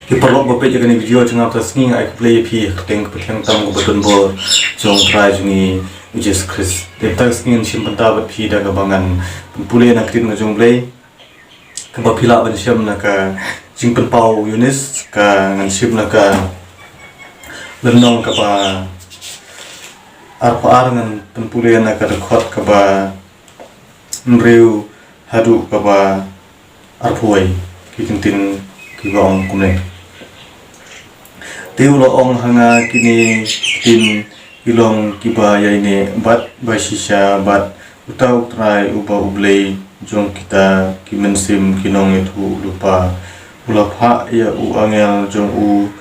Kiparok bape jaga ni video jengap tasni ai play pi teng petang tam ko beton bor jong try jungi Jesus Christ detak sngin sim penta bat pi daga bangan pule nak tin jong play ka bapila ban siam naka jing pen pau Yunis ka ngan sim naka lenong ka ba ar ngan pen pule naka record ka ba mreu hadu ka ba arpuai kitintin kibong kumne Tiu lo ong hanga kini tin ilong kiba yaine bat basisha bat utau trai uba ublei jong kita kimensim kinong itu lupa ulapha ya u angel jong u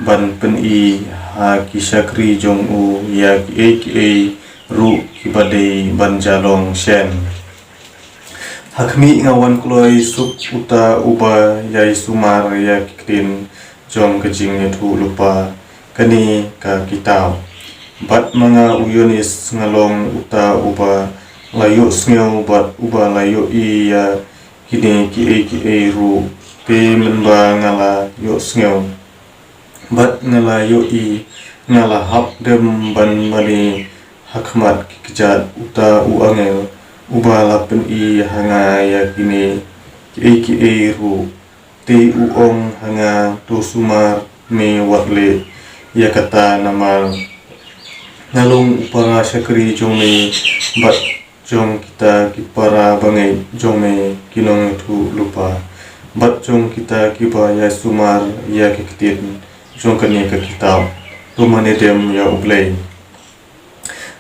ban pen i ha kisakri jong u ya ki ru kibade ban jalong shen hakmi ngawan kloi sup uta uba yai sumar ya kikrin jong kejing itu lupa kani ka kita bat manga uyonis ngalong uta uba layu sngew bat uba layu iya kini ki ru pe menba ngala yo sngew bat ngala yo i ngala hap dem ban mani hakmat kikjat uta uangel uba lapen i hanga ya kini ki ru Ti uong hanga tu sumar me watle ya kata namal ngalung upara syakri jong me bat jong kita kipara bangai jong me kinong itu lupa bat jong kita kipa ya sumar ya kikitin jong kani ke kita rumane dem ya ublei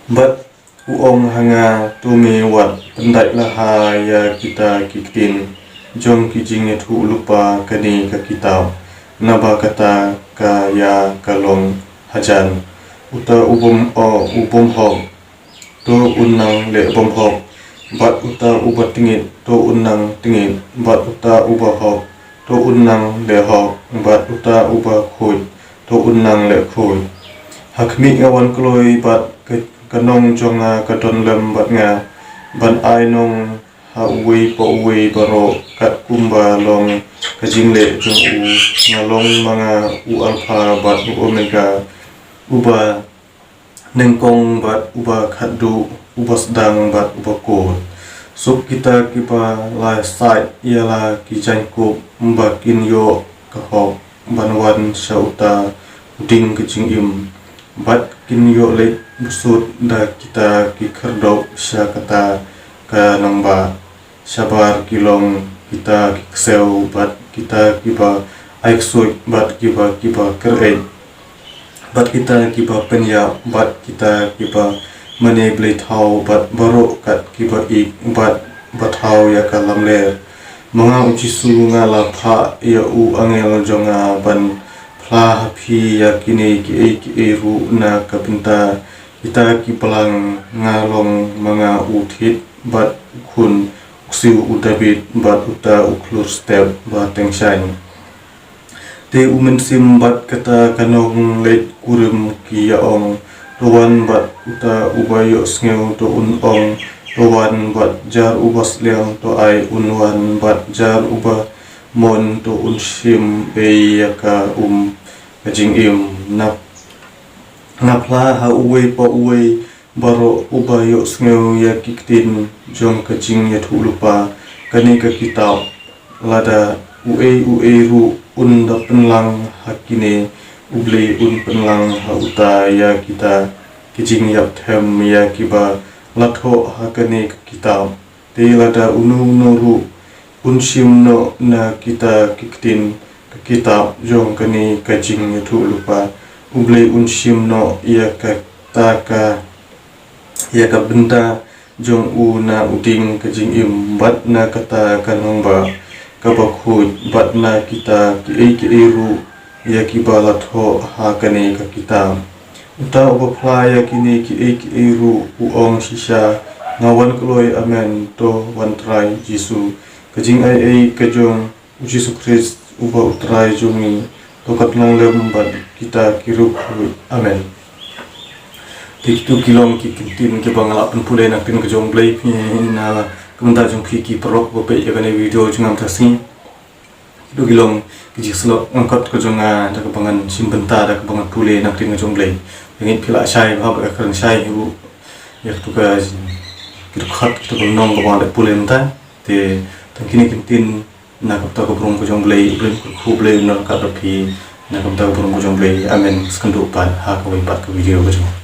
bat uong hanga tu me wat pendai laha ya kita kikitin jong kijing itu lupa kani ka kita naba kata ka ya kalong hajan uta ubum ho to unang le bom ho bat uta ubat tingit to unang tingit bat uta uba ho to unang le ho bat uta uba khoi to unang le khoi hakmi ngawan kloi bat kanong jonga kadon lem bat nga ban ai nong Hawi po uwi baro kat kumba long kajingle jong u ngalong mga u alpha bat u omega uba nengkong bat uba khadu uba sedang bat uba ko sup kita kiba la side ialah kijangku mbakin yo kahok banwan sauta uding kejing im bat kin yo le busut da kita kikerdok sya kata ka namba sabar kilong kita kikseu bat kita kiba aiksoi bat kiba kerei bat kita kiba penya bat kita kiba mane blei thau bat baro kat kiba ik bat bathau ya kalam ler mga ujisu ngala pha ya u angel jonga ban phla phi ya kini ki ru na kapinta kita kipalang ngalong mga uthit bat kun uksiu udabit bat uta uklur step bat tengshine te umensim bat kata kanong leit kurim ki yaong rowan bat uta ubayo sngew to unong rowan bat jar ubas liang to ai unwan bat jar uba mon to unsim yaka kajing im napla ha uwe po uwe baro ubayo sngew ya kiktin jong kajing ya lupa kani ka kita lada ue ru unda penlang hakine uble un penlang ha uta ya kita kijing ya them ya kiba latho hakane ka kita te lada unu ru unsim no na kita kiktin ka kita jong kani kajing ya lupa uble unsim no ya ka taka ya ka benda jong u na uding kajing im bat na kata kanong ba kabakhut bat na kita ki ru ya kibalat ho ha kane ka kita uta ubapla ya kini ki ru uong sisa ngawan kloi amen to wan try jisu kajing ai kajong Jesus Christ uba utrai jongi to katlong lem bat kita kiru amen Titu kilom ki kintin ke bangala pen pule nak tin ke jong blai na kementa jong ki perok bope ya kane video jengam tasing Kido gilong kiji selo ngangkot ko jonga da kebangan simbenta da kebangan pule nak ting jong lei ngit phila sai bha ba kan sai hu ya tu ka kido khat kido nong ko ba da pule mta te tangkini kintin na kapta ko brom ko jong lei brim ko khu lei na ka da phi na kapta ko brom ko jong lei amen skandu pa ha ko ba ko video ko jong